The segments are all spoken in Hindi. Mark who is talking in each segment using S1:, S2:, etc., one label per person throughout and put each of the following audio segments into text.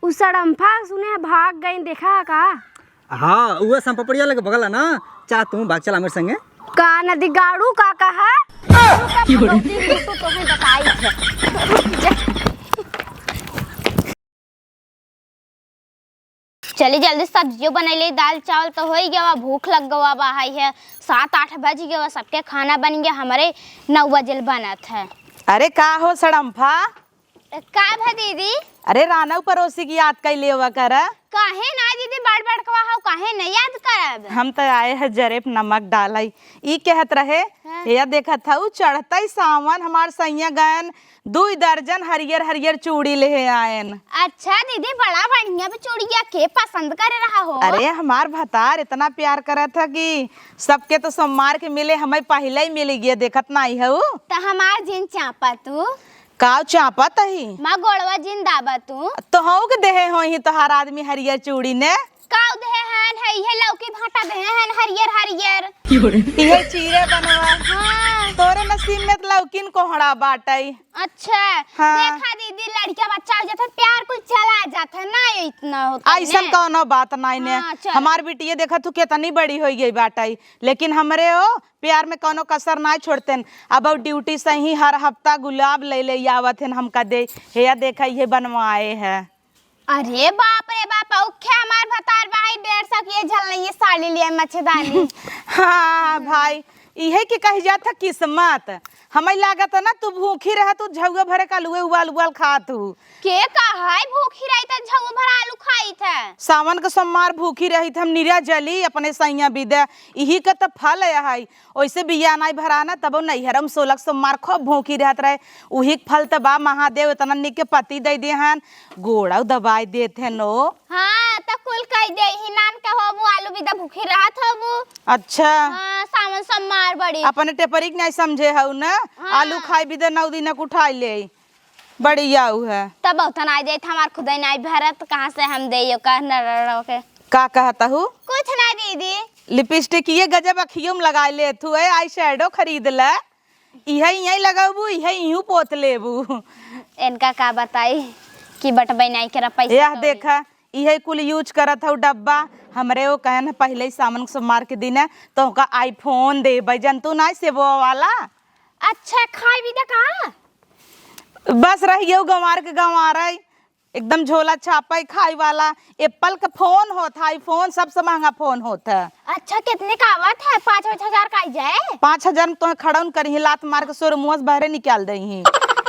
S1: उ सड़म्फा सुने भाग गई देखा का?
S2: हाँ वो संपपड़िया लगे बगल ना। चला तू भाग चला मेरे संगे।
S1: का नदी गाड़ू का कहा? तो है बताई है।
S3: चली जल्दी सब्जियों बनैले, दाल चावल तो हो ही गया, भूख लग गवा बाहर है। 7-8 बज गया, सबके खाना बन गया, हमारे 9 बजे बनत है।
S4: अरे का हो सड़म्फा?
S3: का भा दीदी?
S4: अरे रानव पड़ोसी की याद कैले हुआ कर।
S3: काहे ना दीदी बड़ कवा हो, काहे नहीं याद करब?
S4: हम तो आए हैं जरेब नमक डालाई। ई कहत रहे या देखत था चढ़ता ही सावन हमार सैया गयन 2 दर्जन हरियर हरियर चूड़ी ले आयन।
S3: अच्छा दीदी बड़ा बढ़िया चूड़िया के पसंद करे रहा हो?
S4: अरे हमार भतार इतना प्यार करा था कि सबके तो सोमवार के मिले, हमें पहले ही मिल गया, देखत नहीं है।
S3: तो हमार जिन चापा तू
S4: काव चापा तही
S3: माँ गोड़वा जिन दाबा तू
S4: तो हो के देहे हो ही तो हर आदमी हरियर चूड़ी ने
S3: काव दे हन है ये लौकी भाटा दे हन हरियर हरियर
S4: ये चीरे बनवा।
S3: हाँ।
S4: तोरे नसीब में तो लौकिन कोहड़ा बाटई।
S3: अच्छा
S4: हाँ।
S3: देखा दीदी लड़का बच्चा हो जाता प्यार कुछ चला जाता ना इतना होता
S4: ऐसा कौनो बात नहीं ने।
S3: हाँ,
S4: हमार बिटिया देखा तू कितनी बड़ी हो गई बाटई, लेकिन हमरे हो प्यार में कोनो कसर ना छोड़ते। अब ड्यूटी से ही हर हफ्ता गुलाब ले आवत है हमका दे हे देखा ये बनवाए है।
S3: अरे बाप रे बाप ओखे हमार भतार भाई 150 की झल नहीं साड़ी लिए मच्छेदानी।
S4: हाँ भाई इहे के कह जाता किस्मत। हमें लागत है ना तू भूखी रह, तू झुआ भरे का लुए उबाल उबाल खा तू
S3: के कहा है भूखी रही था झुआ भर आलू खाई था।
S4: सावन के सोमवार भूखी रही थी हम निरा जली अपने सैया विदे यही का तो फल है। वैसे बिया नहीं भराना तब नैहरम 16 सोमवार खूब भूखी रहत रहे, वही फल तो बा महादेव इतना निक के पति दे दे हन, गोड़ा दवाई देते नो।
S3: हाँ तो कुल कह दे ही नान के होबू आलू विदा भूखी रहत होबू।
S4: अच्छा
S3: हाँ सावन सोमवार बड़ी
S4: अपने टेपरी नहीं समझे हो ना।
S3: हाँ।
S4: आलू खाई विदे 9 दिन उठाई ले बढ़िया है।
S3: तब उतना आ जाए हमार खुद ही नहीं भरत कहाँ से हम दे का के
S4: का कहता हूँ
S3: कुछ ना दीदी।
S4: लिपस्टिक ये गजब अखियों में लगा ले तू है, आई शेडो खरीद ले यही लगाबू यही यूं पोत लेबू।
S3: इनका का बताई कि बटबई नहीं करा पैसा
S4: यह देखा यही कुल यूज करत हूँ डब्बा। हमरे वो कहन पहले ही सावन सोमवार के दिन है तो का आईफोन दे जन तू नहीं से वो वाला।
S3: अच्छा खाई भी कहा
S4: बस रही गंवार के गंवार एकदम झोला छापा खाई वाला एप्पल का फोन होता, आईफोन सबसे महंगा फोन होता है।
S3: अच्छा कितने का आवत है? 5-6 का जाए
S4: 5,000 तो खड़न करी लात मार के सोर मुँह से बहरे निकाल दही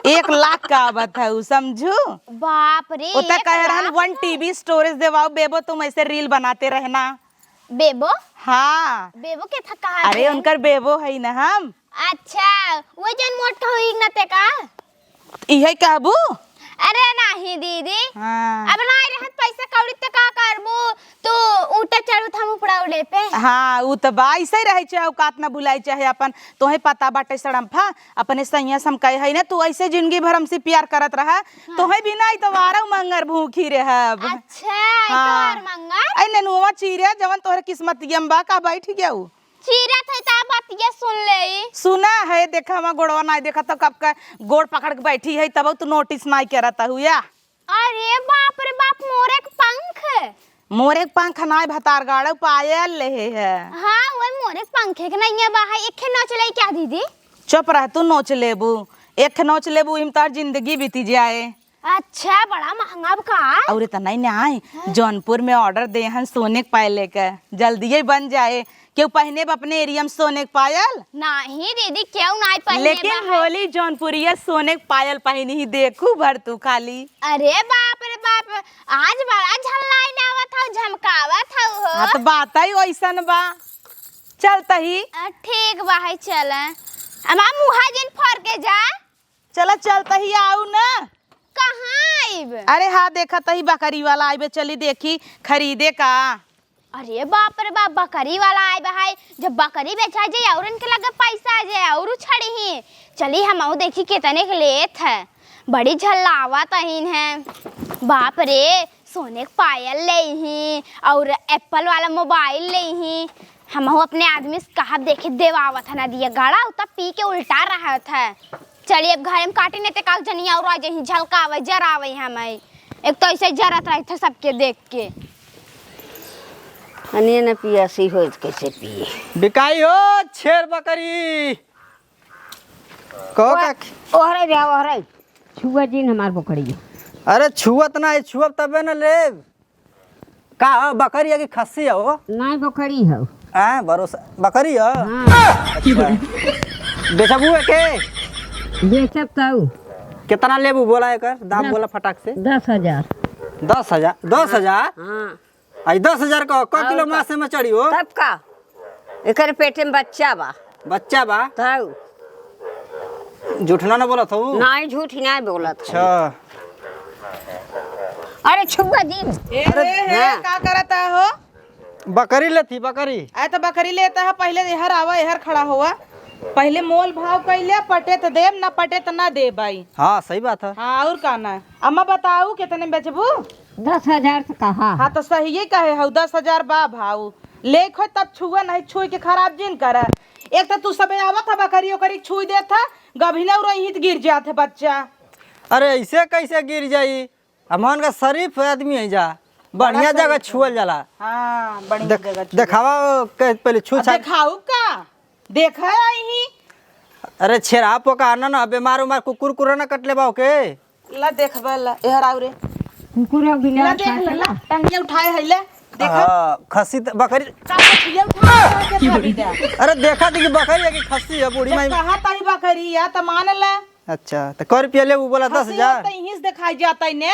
S4: 1 लाख का आवत है समझू।
S3: बाप रे
S4: उतना कह रहा 1 TB स्टोरेज देवाओ बेबो, तुम ऐसे रील बनाते रहना।
S3: बेबो
S4: हाँ
S3: बेबो के था कहा?
S4: अरे उनकर बेबो है ना हम।
S3: अच्छा वो जन मोट का हुई न ते का
S4: यही कहबू।
S3: अरे नहीं दीदी
S4: हाँ
S3: अब ना रहत पैसा कौड़ी त का करबू तू उठे चढ़ू हम उपड़ा उड़े पे।
S4: हाँ उ तो बा ऐसे ही रहे चाहे औकात ना भुलाई चाहे अपन तोहे पता बाटे सड़म्फा अपने सैया से हम कहे है ना तू ऐसे जिंदगी भर हमसे प्यार करत रहा। हाँ। तोहे बिना तो वारो मंगर भूखी रहब।
S3: अच्छा
S4: हाँ।
S3: तो मंगर
S4: आई ननुआ चीरे जवन तोहरे किस्मतियम बा का बैठ गया
S3: चीरा थे ता बात ये सुन ले
S4: सुना है देखा हम गोड़वा नहीं देखा तो कब का गोड़ पकड़ के बैठी है तब तू नोटिस नहीं करता हुआ।
S3: अरे बाप रे बाप मोरे के पंख
S4: मोरे के पंख नाय भतार गाड़ो पायल ले है।
S3: हाँ वो मोरे के पंखे के नहीं है बाहर एक नोच ले क्या दीदी?
S4: चुप रह तू नोच लेबू एक नोच लेबू इम तार जिंदगी बीती जाए।
S3: अच्छा बड़ा महंगा का
S4: और इतना नहीं आए जौनपुर में ऑर्डर दे हन सोने के पायल लेकर जल्दी ही बन जाए क्यों पहने अपने एरिया में सोने के पायल
S3: नहीं दीदी क्यों नहीं पहने
S4: लेकिन होली जौनपुरिया सोने के पायल पहनी ही देखू भर तू खाली।
S3: अरे बाप रे बाप आज बड़ा झल्लाई नावा था झमकावा था हो।
S4: हाँ तो बात ही वैसन बा चलता ही
S3: ठीक बा है चल अमा मुहा जिन फर के जा
S4: चला चलता ही आऊ ना
S3: कहाँ आइब?
S4: अरे हाँ देखा तही बकरी वाला आइबे चली देखी खरीदे का।
S3: अरे बाप रे बाप बकरी वाला आए भाई जब बकरी बेचा जाए और इनके लगे पैसा आ जाए और छड़ी ही चली हम देखी कितने के लेत है बड़ी झल्लावा तहीन है। बाप रे सोने के पायल ले ही और एप्पल वाला मोबाइल ले ही हम अपने आदमी से कहा देखे देवावा था ना दिया गाड़ा उतना पी के उल्टा रहा था। चलिए अब घर में काटे नहीं कागजनिया और आ जाए झलकावे जरावे हमें एक तो ऐसे जरत रही थे सबके देख के।
S1: अने न पियासी हो कैसे पिए।
S2: बिकाई हो छेर बकरी कहो का।
S1: ओहरे जा ओहरे छुआ दिन हमार बकरी।
S2: अरे छुअत ना है, छुअब तबे न ले। का हो, बकरी है कि खस्सी हो?
S1: नहीं बकरी हो।
S2: हाँ भरोसा बकरी हो।
S1: हाँ।
S2: अच्छा। बेचबू है के?
S1: बेचब तो
S2: कितना लेबू बोला एकर दाम बोला फटाक से।
S1: 10,000।
S2: 10,000 10,000।
S1: हाँ।
S2: आई 10,000 का किलो मासे में चढ़ी हो?
S1: तब का एकर पेटे में बच्चा बा।
S2: बच्चा बा
S1: तब
S2: झूठना ना बोला था।
S1: नहीं झूठ नहीं बोलत।
S2: अच्छा
S1: अरे छुआ दिन
S4: हे का करता हो?
S2: बकरी लेती बकरी।
S4: आए तो बकरी लेता है, पहले इहर आवा इहर खड़ा हुआ, पहले मोल भाव कैले, पटे तो देव ना पटे तो ना दे भाई।
S2: हाँ सही बात है।
S4: हाँ और का ना अम्मा बताऊ कितने बेचबू?
S1: 10,000 से कहा।
S4: हाँ तो सही ही कहे हो 10,000 बा भाव ले खो तब छुआ नहीं छुई के खराब जिन कर। एक तो तू सबे आवत था बकरी ओकरी छुई दे था गभिना रही गिर जाते बच्चा।
S2: अरे ऐसे कैसे गिर जाई? अमन का शरीफ आदमी है जा, बढ़िया जगह छुअल जाला।
S4: हाँ बढ़िया जगह
S2: देखावा पहले छू छा।
S4: देखाऊ का देखा ही।
S2: अरे छेरा पोका ना ना बीमार उमार कुकुर कुकुर ना कटले बाओ के।
S4: ला देखबा ला एहर आउ रे।
S1: कुकुरा बिना
S4: ला देख ला टंगिया उठाए है ले देखा।
S2: हाँ खस्सी बकरी।
S4: टंगिया उठा के भाभी दे।
S2: अरे देखा थी कि बकरी है कि खस्सी है बूढ़ी माई।
S4: कहा तारी बकरी या त मान ला।
S2: अच्छा तो कै रुपया ले वो बोला? 10,000।
S4: तो यहीं से दिखाई जाता है ने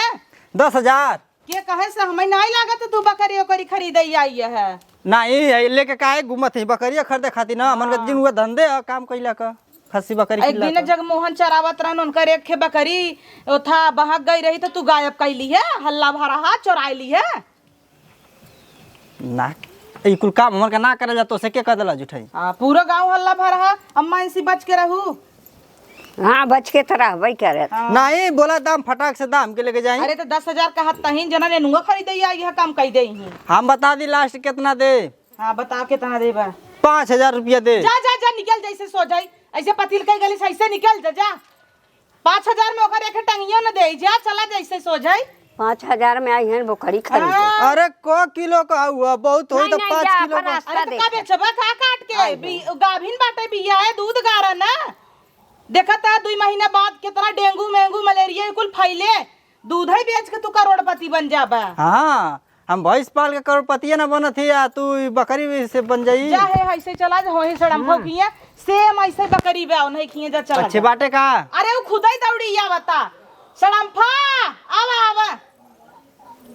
S2: 10,000
S4: के कहे से हमें नहीं लागत तू बकरी ओकरी खरीद आई है।
S2: नहीं लेके काहे घूमत है बकरिया खरीदे खातिर ना। मन का दिन हुआ धंधे है काम कैला का खस्सी बकरी
S4: एक दिन जगमोहन चरावत रहन उनकर एक खे बकरी था बहक गई रही तो तू गायब कैली है, हल्ला भरा हाथ चुराई ली है
S2: ना। ई कुल काम हमर का ना करे जा तो से के कर देला जुठाई।
S4: पूरा गांव हल्ला भरा। अम्मा इनसे बच के रहू।
S1: हाँ बच के तरह वही करे।
S2: नहीं बोला दाम फटाक से दाम के लेके जाई।
S4: अरे तो 10,000 का हत्ता ही जना ने नुआ खरीद आई है काम कई दे ही।
S2: हम बता दी लास्ट कितना दे।
S4: हाँ बताओ कितना देबा?
S2: 5,000 रुपया दे।
S4: जा जा जा निकल जैसे सो जाई ऐसे पतिल कई गली ऐसे निकल जा जा। 5,000 में ओकर एक टंगियो न दे जा चला जैसे सो जाई।
S1: 5,000 में आई है बकरी खरीद।
S2: अरे को किलो का हुआ बहुत होई तो 5 किलो का।
S4: अरे तो का बेचबा का काट के गाभिन बाटे बिया है दूध गारा ना। देखा था 2 महीना बाद कितना डेंगू मेंगू मलेरिया कुल फैले। दूध ही बेच के तू करोड़पति बन जाबा।
S2: हाँ हम भैंस पाल के करोड़पति ना बनत है या तू बकरी से बन जाई।
S4: जा है ऐसे चला जा होही सड़म भौकिया सेम ऐसे बकरी बे नहीं खिए जा चला।
S2: अच्छे बाटे का।
S4: अरे वो खुद ही दौड़ी या बता सड़मफा आवा आवा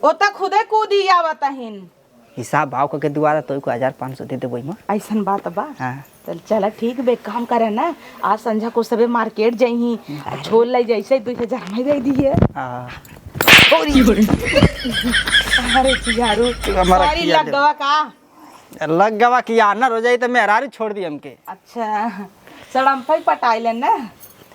S4: ओता खुदे कूदी आवत हिन।
S2: हिसाब भाव करके दुआरा तो को 1,500 दे देबो इमा।
S4: ऐसन बात बा।
S2: हां
S4: चल चला ठीक बे काम करे ना। आज संझा को सबे मार्केट जही झोल ले जैसे 2,000 में दे दिए।
S2: हां
S4: अरे चियारू सारी लग गवा का
S2: लग गवा कि आनर हो जाई तो मेहरारी छोड़ दी हमके।
S4: अच्छा सड़मफा ही पटाइले ना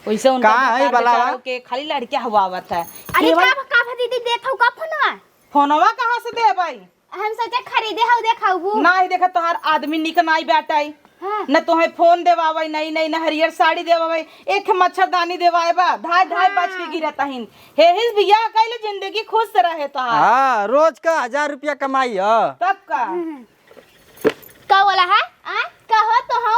S4: वैसे उनका
S2: है बला
S4: के खाली लड़किया हवावत है।
S3: अरे का दीदी देखौ का फोनवा?
S4: फोनवा कहां से दे भाई?
S3: हम सोचे खरीदे हो देखाऊ।
S4: नहीं देखा तोहार आदमी निक नाई बैठाई।
S3: हाँ।
S4: न तोहे फोन देवावे नई नई न हरियर साड़ी देवावे एक मच्छरदानी देवाए बा धाय धाय बच के गिरता हिन। हे हिस बिया कइले जिंदगी खुश रहे तोहार।
S2: हां रोज का 1,000 रुपया कमाई है
S4: तब का
S3: का बोला है? कहो तो हो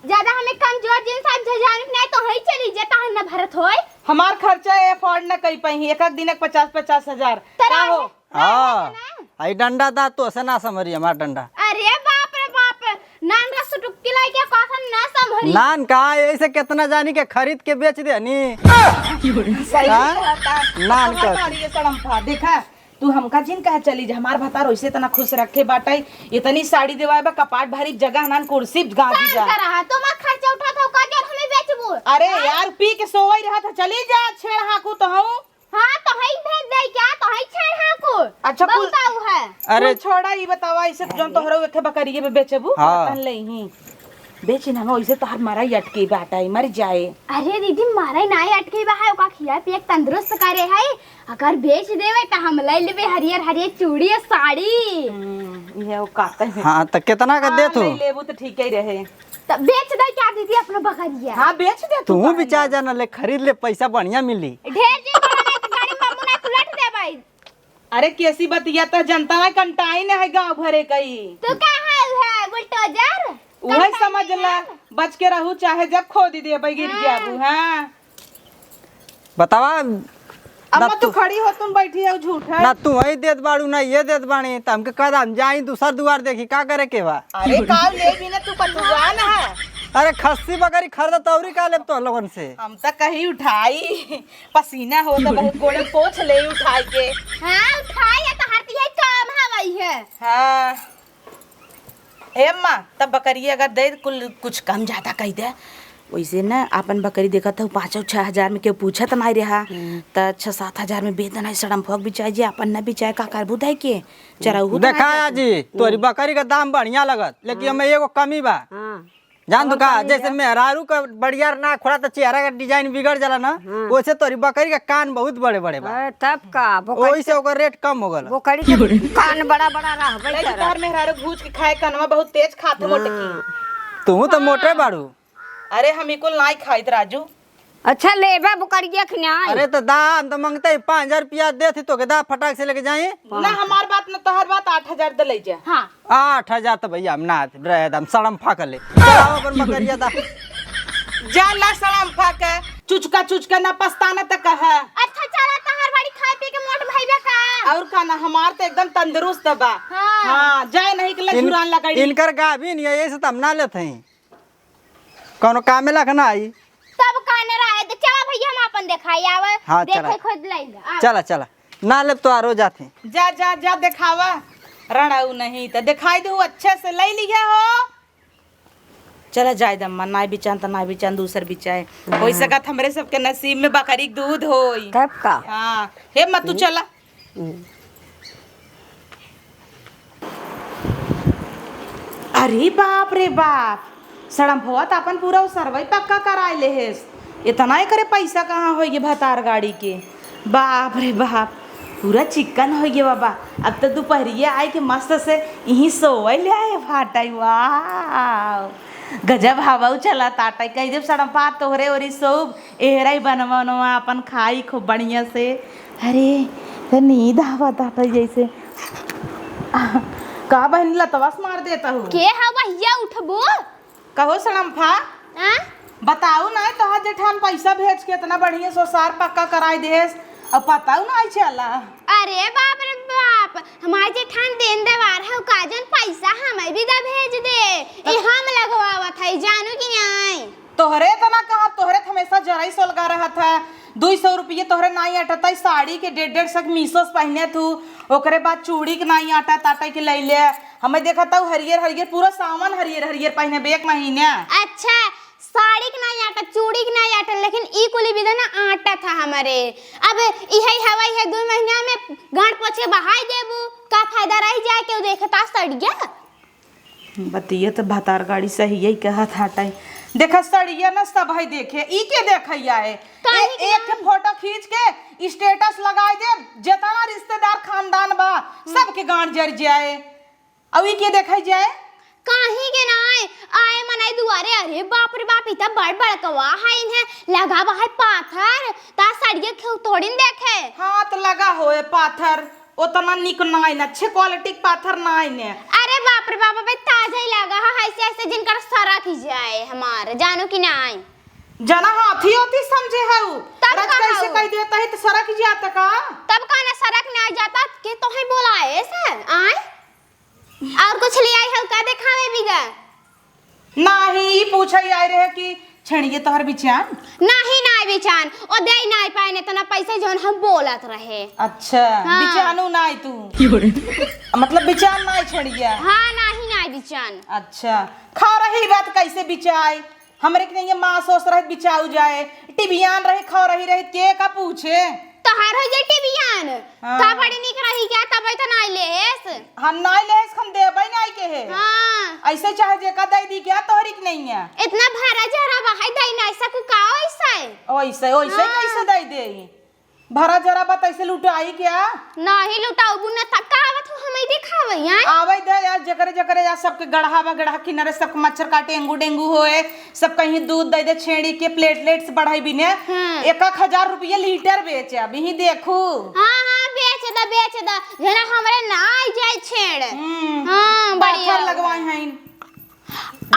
S3: ज्यादा हमें कमजोर जिन सब झजान नहीं तो हई चली जाता है ना भारत होय।
S4: हमार खर्चा अफोर्ड न कई पई एक दिन 50-50 हजार का हो।
S2: हां आई डंडा दा तो से ना समझी हमार डंडा।
S3: अरे बाप रे बाप नान का सुटुक्की लाई के कथन ना संभरी।
S2: नान का ऐसे कितना जानी के खरीद के बेच दे नी।
S4: सही
S2: नान का
S4: ये सड़मफा देखा तू हमका जिन कहा चली जा हमार भतार वैसे तना खुश रखे बाटे इतनी साड़ी देवाए बा कपाट भारी जगह नान कुर्सी गाजी जा।
S3: रहा तो मैं खर्चा उठा था का जर हमें बेचबो।
S4: अरे यार पी के सोवई रहा था चली जा छेड़ हाकू तो हूं।
S3: हां तो हई भेज दे क्या तो हई छेड़ हाकू।
S4: अच्छा
S3: बताऊ है।
S2: अरे
S4: छोड़ा ई बतावा इसे जोन तोहरो एके बकरिए पे बेचबू तन लेही बेची ना वैसे तोहर मारा अटके बाटा मर जाए।
S3: अरे दीदी मारे नाई अटके बा है ओका खिया पिया तंदुरुस्त करे है अगर बेच देवे त हम ले लेबे हरियर हरियर चूड़ी और साड़ी।
S4: ये ओ काते है।
S2: हां त कितना का दे तू?
S4: नहीं लेबू तो ठीक ही रहे
S3: त बेच दे क्या दीदी अपना बकरिया।
S4: हां बेच दे
S2: तू बिचार जाना ले खरीद ले पैसा बढ़िया मिली।
S3: ढेर जी गाड़ी मम्मू ना उलट दे भाई
S4: अरे कैसी बतिया तो जनता ना कंटाइन है गांव भरे कई।
S3: तू कहाँ है बुलडोजर?
S4: वही समझ ला, बच के रहू चाहे जब खो दी दे गिर जाबू। हाँ
S2: बतावा
S4: अम्मा तू खड़ी हो, तुम बैठी हो झूठ है
S2: ना तू वही देत बाड़ू ना ये देत बाणी त हमके कदम जाई दूसर दुआर देखी का करे के बा।
S4: अरे काल ले भी ना तू पटुआन है।
S2: अरे खस्सी बकरी खरीद तौरी का लेब तो लोगन से।
S4: हम तो कहीं उठाई पसीना हो तो बहुत गोड़े पोछ ले उठाई के।
S3: हाँ उठाई है तो हर यही काम है वही है।
S4: हाँ हे अम्मा तब बकरी अगर दे कुछ कम ज्यादा कह दे वैसे ना अपन बकरी देखा था 5-6 में के पूछा तो नहीं रहा तो 6-7 में बेदन है सड़म फोक भी चाहिए अपन न भी चाहे का कर बुधाई के चराऊ
S2: देखा जी तोरी बकरी का दाम बढ़िया लगत लेकिन हमें एगो कमी बा। जान तो का जैसे मेहरारू का बढ़िया ना खोड़ा तो चेहरा का डिजाइन बिगड़ जाला ना वैसे तोरी बकरी का कान बहुत बड़े बड़े बा।
S1: तब का
S2: वही से ओकर रेट कम हो गल।
S1: बोकड़ी के कान बड़ा बड़ा रहबे करे।
S4: तोहर मेहरारू भूज के खाए कनवा बहुत तेज खाते मोटकी।
S2: तू तो मोटे बाड़ू।
S4: अरे हम इकुल नहीं खाइत राजू।
S1: अच्छा लेबे बोकड़िया खन्या।
S2: अरे तो दाम तो मांगते ही 5000 रुपया देती तो के दा फटाक से लेके जाए
S4: ना हमार बात ना तोहर बात 8000 दे ले जा।
S3: हाँ
S2: 8000 तो भैया हम ना रहे दम सड़म फाक ले चलाओ अपन बकरिया दा
S4: जा ला सलाम फाके चुचका ना पछताना तक है।
S3: अच्छा चला तहार बड़ी खाए पी के मोट भइबे का।
S4: और खाना हमार तो एकदम तंदुरुस्त बा।
S3: हाँ।
S4: हाँ जाए नहीं के ले जुरान लगाई।
S2: इनकर गाभिन ये से तम ना लेते हैं कोनो कामे ला ना आई
S3: सब काने रहे तो चला भैया हम अपन दिखाई आवे।
S2: हाँ, चला।
S3: देखे खुद लेंगे।
S2: चला चला ना लेब तो आरो जाते।
S4: जा जा जा दिखावा रड़ाऊ नहीं तो दिखाई दे अच्छे से ले लिया हो। चला जाए दम्मा नाई बिचान तो नाई बिचान दूसर बिचाए हो सकत हमरे सबके नसीब में बकरी दूध होई।
S1: तब का
S4: हाँ हे मत तू चला। अरे बाप रे बाप सड़म भवत अपन पूरा सर्वे पक्का कराए ले हेस। इतना ही करे पैसा कहाँ हो ये भतार गाड़ी के। बाप रे बाप पूरा चिकन हो गया बाबा। अब तो दोपहरिया आए के मस्त से यहीं सोवे ले आए फाटाई। वाह गजब हवा चला ताटाई कह जब सड़म पात तोहरे और सोब एहरा ही बनवा अपन खाई खूब बढ़िया से। अरे तो नींद हवा ताटा जैसे का बहन लतवास मार देता हूँ
S3: के है भैया उठबो।
S4: कहो सड़म्फा
S3: हाँ?
S4: बताऊ ना तोहर जेठान पैसा भेज के इतना बढ़िया सोसार पक्का कराई देस अब बताऊ ना चला।
S3: अरे बाप रे बाप हमारे जेठान देन देवार है काजन पैसा हमें भी दा भेज दे। ये हम लगवावत है जानू कि नहीं।
S4: तोहरे तना कहा तोहरे हमेशा जराई सोलगा रहा था 200 रुपये तोहरे नाई अटता साड़ी के 150 मीसो पहने तू ओकरे बाद चूड़ी के नाई आटा ताटा के ले ले हमें देखा था हरियर हरियर पूरा सामान हरियर हरियर पहने बेक महीने।
S3: अच्छा साड़ी के नहीं आटा चूड़ी के नहीं आटा लेकिन ई कुली भी ना आटा था हमारे। अब यही हवाई है 2 महीना में गांठ पोछ के बहाई देबू का फायदा रह जाए के देखता सड़िया।
S4: बतिया तो भतार गाड़ी सही यही कहा था टाई देखा सड़िया ना सब है देखे ई के देखैया है एक फोटो खींच के स्टेटस लगाए दे जितना रिश्तेदार खानदान बा सबके गांठ जर जाए अब ई के देखै जाए
S3: काहे के नाय आए मनाई दुआरे। अरे बाप रे बाप इतना बड़ बड़ कवा है इन्हें लगा बा है पाथर ता सड़िया थोड़ी देखे।
S4: हाँ तो लगा होए पाथर उतना निक नाई न अच्छे क्वालिटी के पाथर नाई ने।
S3: अरे बाप रे बाप भाई ताजा ही लगा है ऐसे ऐसे जिनका सरक ही जाए हमारे जानू कि नहीं।
S4: जना हाथी होती समझे है
S3: तब
S4: कैसे कह देता है तो सरक जाता का
S3: तब का ना सरक ना जाता के तो ही बोलाए सर आए और कुछ ले आई है का दिखावे बिगा
S4: नहीं पूछा ही आए रहे कि छणिए तोहर बिचान
S3: नहीं ना बिचान ओ दे नहीं पाए तना पैसे जोन हम बोलत रहे।
S4: अच्छा
S3: हाँ।
S4: बिचानू नाई तू मतलब बिचान नाई छणिया।
S3: हाँ नहीं ना बिचान।
S4: अच्छा खा रही बात कैसे बिचाए हमरे के नहीं मां सोच रहे बिचाऊ जाए टिबियान रहे खा रही के का पूछे
S3: तोहार हो जे टिबियान
S4: हाँ।
S3: ता बड़ी निक रही क्या तब तो नहीं लेस
S4: हम नाई लेस हम देबई नाई के है।
S3: हां
S4: ऐसे चाहे जे का दई दी क्या तोहरी के नहीं है
S3: इतना भरा जरा बहाई दई ना ऐसा को का ऐसा
S4: ओइसे ओइसे कैसे दई दे भरा जरा बत ऐसे लुटाई क्या
S3: नहीं लुटाऊ बुना तकावत हमें दिखावे यार
S4: आवे दे यार जे जकरे जकरे या सबके गढ़ा बा गढ़ा किनारे सब मच्छर काटे एंगू डेंगू होए सब कहीं दूध दे दे छेड़ी के प्लेटलेट्स बढ़ाई भी ने 1,000 रुपया लीटर बेचे अभी ही देखू।
S3: हाँ हाँ बेच द जना हमरे ना आई जाए छेड़। हाँ बढ़िया
S4: लगवाए हैं।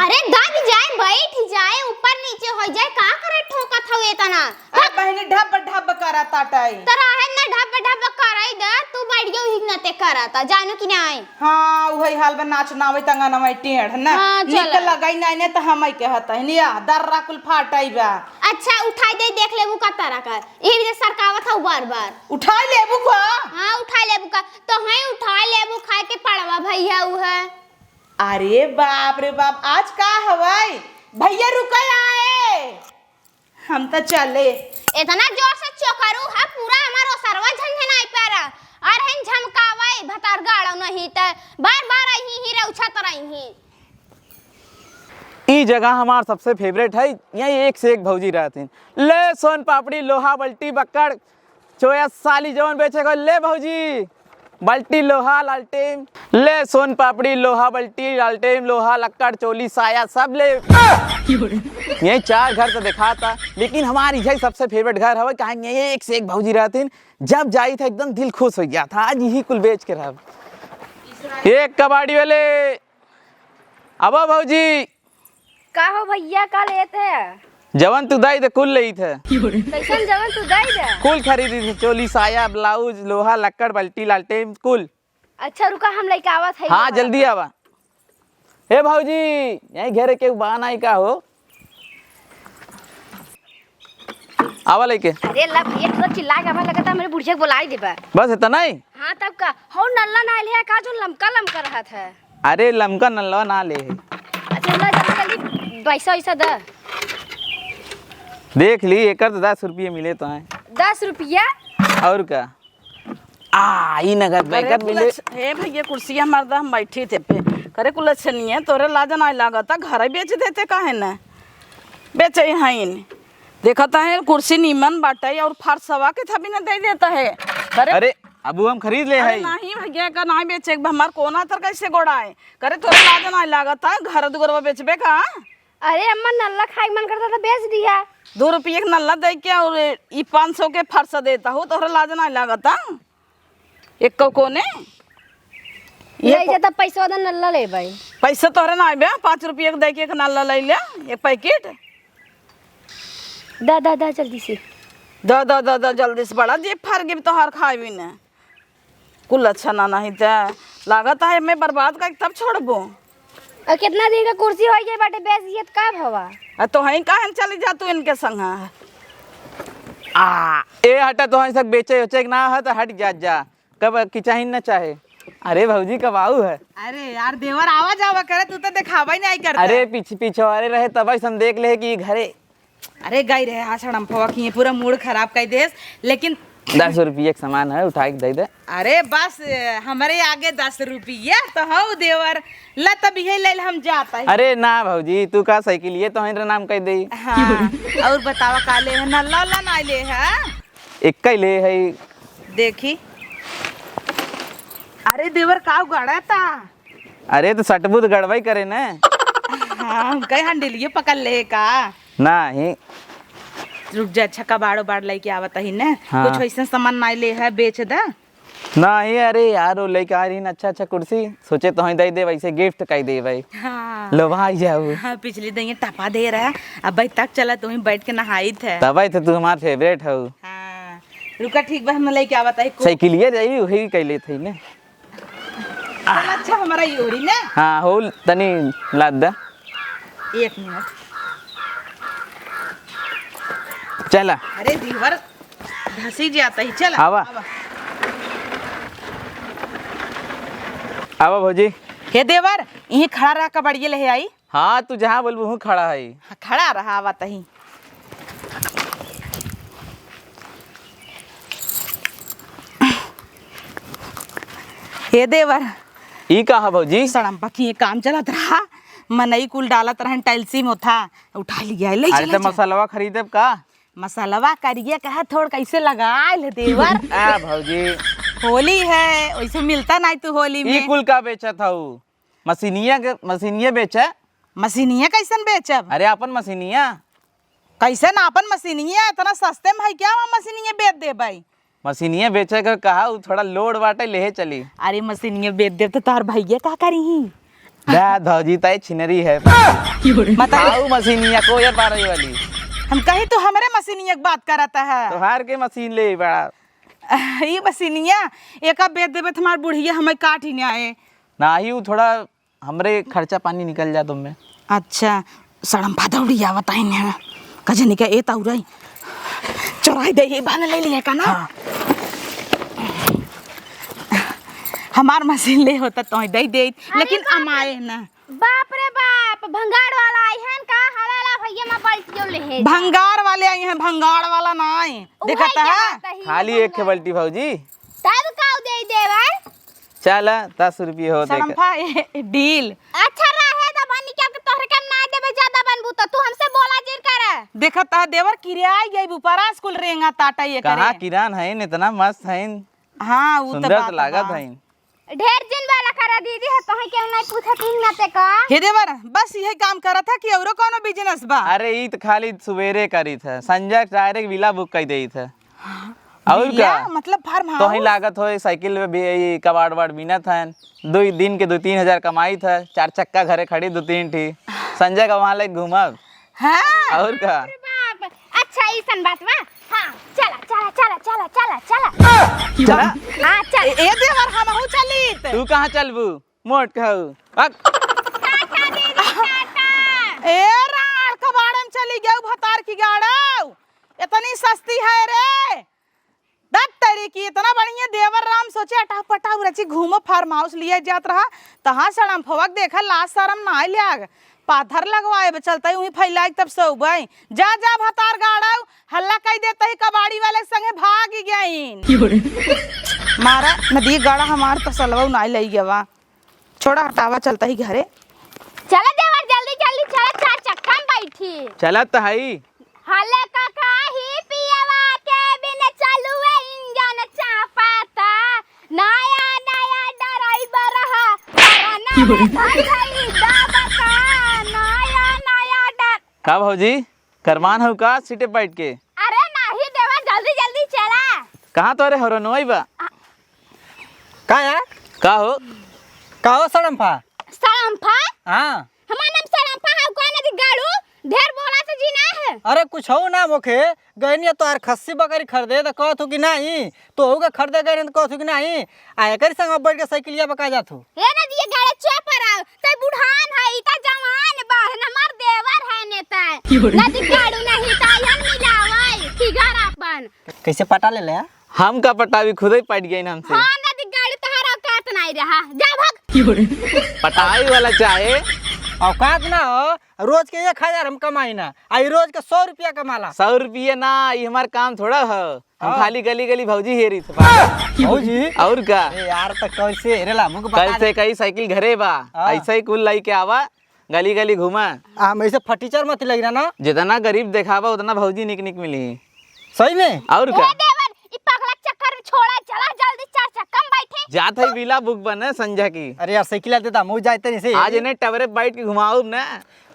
S3: अरे दब जाए बैठ जाए ऊपर नीचे हो जाए का करे ठोकत हवे तना।
S4: अब बहनी ढब ढब करा ताटाई
S3: तरा है ना ढब ढब कराई दे तू बढ़िया ही नते कराता जानू कि नहीं।
S4: हां वही हाल बा नाच नावे तंगा नवे टेढ़ ना निक लगाई नहीं ने त हमई कहत है निया दर्रा कुल फाटाई बा।
S3: अच्छा उठाई दे देख लेबू का तरह कर ई भी सरकावत हौ बार
S4: उठा लेबू का।
S3: हां उठा लेबू का तो है उठा लेबू खाए के पड़वा भैया उ है।
S4: अरे बाप रे बाप आज का हवाई भैया रुक आए हम तो चले।
S3: इतना जोर से चोकरू है पूरा हमारो सरवा झंझनाई पैरा और हम झमकावे भतार गाड़ो नहीं त बार ही रउछा तरही।
S5: ई जगह हमार सबसे फेवरेट है। यही एक से एक भौजी रहती ले सोन पापड़ी लोहा बल्टी बक्कड़ चोया साली जवन बेचे को ले भौजी बल्टी लोहा लालटेन ले सोन पापड़ी लोहा बल्टी लालटेन लोहा लक्कड़ चोली साया सब ले। ये 4 घर तो देखा था लेकिन हमारी यही सबसे फेवरेट घर है कहा ये एक से एक भौजी रहती जब जाई था एकदम दिल खुश हो गया था आज यही कुल बेच के रहा। एक कबाड़ी वाले अब भौजी
S1: का हो भैया का लेते है
S5: जवन तू दाई थे कुल ले थे
S1: कैसन जवन तू दाई दे
S5: कुल खरीदी थी चोली साया ब्लाउज लोहा लक्कड़ बल्टी लालटेन कुल।
S1: अच्छा रुका हम लेके आवत है।
S5: हाँ जल्दी आवा। हे भौजी यही घेरे के बहाना ही का हो आवा लेके।
S1: अरे ला भैया तो चिल्ला के हमें लगता मेरे बुढ़िया को बुलाई देबा।
S5: बस इतना ही।
S1: हाँ तब का हो नल्ला ना लिया का जो लमका रहा था।
S5: अरे लमका नल्ला ना ले है।
S1: अच्छा ला जल्दी पैसा वैसा दे
S5: देख ली एक 10 रुपये मिले तो हैं
S1: 10 रुपया
S5: और का ई नगद बैकअप मिले।
S4: हे भैया कुर्सियां मर्दा हम बैठी थे पे करे कुल छनिए तोरे लाजन आए लागता घर बेच देते काहे ना बेचे हैं देखता है कुर्सी नीमन बाटे और फरसवा के थबी ना दे देता है।
S5: अरे अबू हम खरीद ले है
S4: नहीं भैया का ना बेचे हमार कोना तर कैसे गोड़ाए करे तोरे लाजन आए लागता घर दुगरवा बेचबे का।
S1: अरे अम्मा नल्ला खाए मन करता था बेच दिया
S4: 2 रुपये का नल्ला दे के और ई 500 के फरसा देता हूँ तोहरा लाजन आए लागता एक कोने
S1: ये जाता पैसा वाला नल्ला ले भाई
S4: पैसा तोहरा ना आबे 5 रुपये दे के एक नल्ला ले ले एक पैकेट
S1: दा जल्दी से
S4: दा जल्दी से बड़ा जे फर गिब तोहर खाबी ने कुल अच्छा ना नहीं ते लागत है मैं बर्बाद का तब छोड़बो।
S1: और कितना दिन का कुर्सी हो गई बाटे बेच दिए का भवा
S4: तो हई काहे चली जा तू इनके संग
S5: ए हटा तो हम सब बेचे उचे ना है तो हट जा कब की चाहिए ना चाहे। अरे भौजी कब आऊ है।
S4: अरे यार देवर आवा जावा करे तू तो दिखावा ही नहीं करता।
S5: अरे पीछे वाले रहे तब हम देख ले कि घरे
S4: अरे गई रहे आषाढ़ फवा की पूरा मूड खराब कर देस लेकिन
S5: 10 रुपये का सामान है उठा के दे दे।
S4: अरे बस हमारे आगे 10 रुपया तो हो देवर ला तब यही ले हम जाता है।
S5: अरे ना भौजी तू का साइकिल ये तो हमारा नाम कह दे।
S4: हाँ और बतावा का ले है नल्ला ला ना ले है
S5: एक ही ले है
S4: देखी। अरे देवर का गाड़ा था।
S5: अरे तो सटबुद गड़बई करे ना।
S4: हाँ कहीं हंडिलिए पकड़ ले का
S5: ना ही
S4: रुक जा अच्छा कबाड़ो बाड़ लेके आवत ही ना।
S5: हाँ।
S4: कुछ वैसे सामान ना ले है बेच दा
S5: ना ही। अरे यार वो लेके आ रही अच्छा कुर्सी सोचे तो दे दे वैसे गिफ्ट कह दे भाई।
S4: हाँ
S5: लो भाई जाओ।
S4: हाँ पिछले दिन ये टपा दे रहा है अब भाई तक चला तुम्हें बैठ के नहाई थे
S5: तब तो तू हमार फेवरेट हो।
S4: हाँ रुका ठीक बा हम लेके आवत है
S5: साइकिल ये जाई वही कह ले थे ना।
S4: अच्छा हमारा योरी ना।
S5: हाँ हो तनी लाद दा
S4: 1 मिनट।
S5: चला
S4: अरे दीवर धसी जाता ही चला
S5: आवा आवा भौजी।
S4: हे देवर यही खड़ा रहा कबड़िए ले आई।
S5: हाँ तू जहाँ बोलबू हूँ खड़ा है।
S4: हाँ, खड़ा रहा आवा तही। हे देवर
S5: ई कहा भौजी
S4: सड़म पकी ये काम चलत रहा मनई कुल डालत रहन टाइल्सी में था उठा लिया ले
S5: अरे तो मसाला खरीदब का
S4: मसालवा करिए कहा थोड़ कैसे लगाए देवर।
S5: आ भौजी
S4: होली है वैसे मिलता नहीं तू होली
S5: ई
S4: में।
S5: कुल का बेचा था मशीनिया बेचे।
S4: मशीनिया कैसन बेचब?
S5: अरे अपन मशीनिया।
S4: कैसे ना अपन मशीनिया इतना सस्ते में है क्या? वहाँ मशीनिया बेच दे भाई।
S5: मशीनिया बेचे कर कहा उ थोड़ा लोड बाटे ले चली।
S4: अरे मशीनिया बेच दे तो तार भैया का करी ही?
S5: धौजी तय छिनरी है
S4: मतलब
S5: मशीनिया को ये पार वाली।
S4: हम कही तो हमारे मशीनिया की बात करता है।
S5: तो हार के मशीन ले बड़ा
S4: ये मशीनिया एक बेच देवे तो हमारे बुढ़िया हमें काट ही नहीं आए
S5: ना ही उ थोड़ा हमरे खर्चा पानी निकल जा तुम में।
S4: अच्छा सड़म फादौड़ी आवत है ने कजनी का ए तौरई चढ़ाई दे ये बाल ले लिया का ना। हाँ। हमार मशीन ले होता तो दे दे लेकिन अमाए ना।
S3: बाप रे बाप भंगार वाला आई है का हलाला भैया में पलट जो ले
S4: भंगार वाले आई हैं भंगार वाला ना आई देखता है
S5: खाली एक के बल्टी भौजी
S3: तब का दे देवा।
S5: चल 10 रुपये हो दे
S4: सड़मफा डील
S3: अच्छा रहे तो बनी क्या तोहरे के ना देबे ज्यादा बनबू तो तू हमसे बोला जिर कर
S4: देखता है देवर किरिया आई गई ऊपरा स्कूल रेंगा टाटा ये करे।
S5: कहां किरान है इतना मस्त है।
S4: हां वो तो
S5: सुंदर
S4: बात
S5: लागत है।
S3: ढेर दिन वाला करा दीदी है तो क्यों नहीं पूछत ही ना ते का।
S4: हे देवर बस यही काम करा था कि औरो कोनो बिजनेस बा?
S5: अरे ई तो खाली सुबेरे करी था संजय डायरेक्ट विला बुक कर देई था। और क्या
S4: मतलब फार्म हाउस
S5: तो ही लागत हो साइकिल में भी कबाड़ वाड़ बिना था 2 दिन के 2-3 हजार कमाई था 4 चक्का घरे खड़ी 2-3 ठी संजय का वहां ले घूमब।
S4: हां
S5: और का
S3: बाप अच्छा ईसन बात बा। हां चला चला चला चला चला चला
S5: चला
S3: हां चल
S4: ए देवर हमहू चली
S5: तू कहां चलबू मोट कहू
S3: टाटा दीदी टाटा।
S4: ए रार कबाड़म चली गऊ भतार की गाड़ो इतनी सस्ती है रे दत तेरी की इतना बढ़िया देवर राम सोचे अटा पटा रची घूमो फार्म हाउस लिया जात रहा तहां सड़म फवक देखा लाज शरम ना लियाग पाथर लगवाए चलता वही फैलाए तब सो भाई जा जा भतार गाड़ो हल्ला कह देता ही कबाड़ी वाले संगे भाग गई मारा नदी गाड़ा हमार तो सलवा ना ले गवा छोड़ा हटावा चलता ही घरे।
S3: चला देवर जल्दी जल्दी चला 4 चक्का में बैठी
S5: चला तो हई
S3: हले काका ही पियावा के बिन चालू है इंजन चापाता नया नया ड्राइवर है नया नया डर।
S5: का भौजी करमान हो का सीटे बैठ के?
S3: अरे नहीं देवा जल्दी जल्दी चला।
S5: कहां तो अरे हरनोई बा
S2: का यार
S5: का हो
S2: सड़मफा?
S3: सड़मफा
S2: हां
S3: हमारा नाम सड़मफा है कौन है गाड़ू ढेर बोला से जीना है।
S2: अरे कुछ हो ना मोखे गईनी तो यार खस्सी बकरी खरीदे तो कहतु कि नहीं तो होगा खरीदे गए तो कहतु कि नहीं आए कर संग बैठ के साइकिलिया बका जातु
S3: ए ना दिए गाड़े चपर आओ तै बुढ़ान है इता जवान बा हमार देवर है नेता ना दी गाड़ू नहीं ता हम मिलावै फिगर अपन
S2: कैसे पटा ले
S5: हम का पटावी खुद ही पट गई हमसे।
S3: हां ना दी गाड़ू तहरा काट नहीं रहा जा भाग
S5: पटाई वाला चाहे
S2: औकात ना हो रोज के 1000 हम कमाई ना आई रोज के 100 रुपया कमाला।
S5: 100 रुपये ना ये हमार काम थोड़ा है हम खाली गली गली भौजी हेरी थे
S2: भौजी
S5: और का
S2: ए यार तो कैसे हेरेला मुक
S5: कल से कई साइकिल घरे बा ऐसे ही कुल लाई के आवा गली गली घुमा
S2: हम ऐसे फटीचर मत लग रहा ना
S5: जितना गरीब देखावा उतना भौजी निक निक मिली
S2: सही में।
S5: और का
S3: ए देवर ई पगला चक्कर छोड़ा चला जल्दी 4 चक्का में बैठे
S5: जात है विला बुक बने संजय की।
S2: अरे यार साइकिल देता मुझ जाते नहीं से
S5: आज इन्हें टवरे बैठ के घुमाऊ ना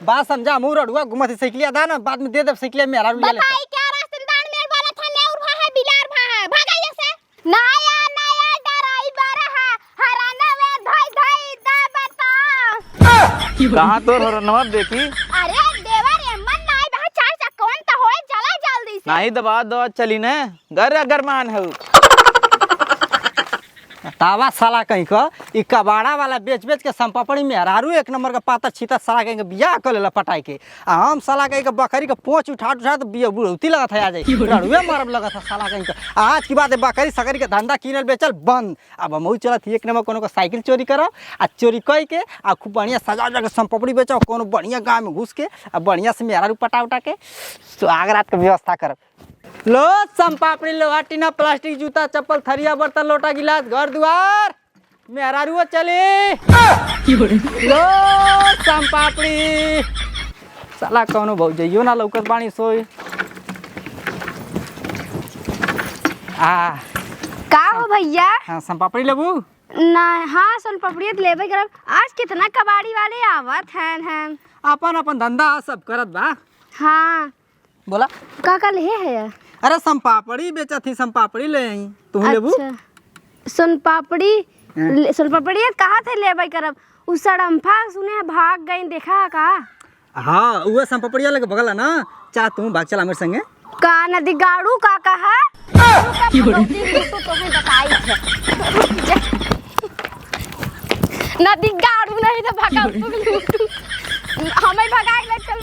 S2: बात समझा मुंह रडुआ घुमा साइकिलिया दा ना बाद में दे दे साइकिलिया में हरारू ले ले
S3: बताई क्या रास्तदार मेरे वाला था नेउर भा है बिलार भा है भागाइए से नया नया ड्राइवर है हराना में धई धई दा बता
S5: कहां तो नंबर देखी।
S3: अरे देवर एमन नाई बहा 4 चक्का तो होए चला जल्दी से
S5: नहीं दबा चली ने घर अगरमान है
S2: तावा साला कहीं का ई कबाड़ा वाला बेच बेच के संपापड़ी में हरारू 1 नंबर का पाता छीता साला कहीं के बियाह कर लेला पटाई के आ हम साला कहीं के बकरी का पोंछ उठा तो बिया बुढ़ौती लगा था आ जाए रड़ुए मारब लगा था साला कहीं का। आज की बात है बकरी सकरी के धंधा किनल बेचल बंद अब हम चलत 1 नंबर कोनो को साइकिल चोरी करो आ चोरी कई के आ खूब बढ़िया सजा उजा के संपापड़ी बेचो कोनो बढ़िया गाँव में घुस के आ बढ़िया से मेहरारू पटा उठा के तो आग रात के व्यवस्था करब। लो संपापड़ी लोहा टीना प्लास्टिक जूता चप्पल थरिया बर्तन लोटा गिलास घर द्वार मेहरारू चले लो संपापड़ी साला कौनो भौजइयो ना लौकत बाणी सोई
S1: का हो भैया?
S2: हाँ संपापड़ी लेबू
S1: ना हाँ सोन पपड़ी लेबे करब। आज कितना कबाड़ी वाले आवत हैं।
S2: अपन अपन धंधा सब करत बा।
S1: हाँ
S2: बोला
S1: का ले है?
S2: अरे सम पापड़ी बेचा थी, सम पापड़ी ले आई। तू लेबू?
S1: सोन पापड़ी कहाँ थे लेबे करब? उ सड़म्फा सुने भाग गई, देखा है का?
S2: हाँ वो सम पापड़िया लगे बगल है ना। चा तू भाग चला मेरे संगे।
S1: का नदी गाड़ू का कहा?
S3: नदी गाड़ू नहीं तो भगा हमें भगा चल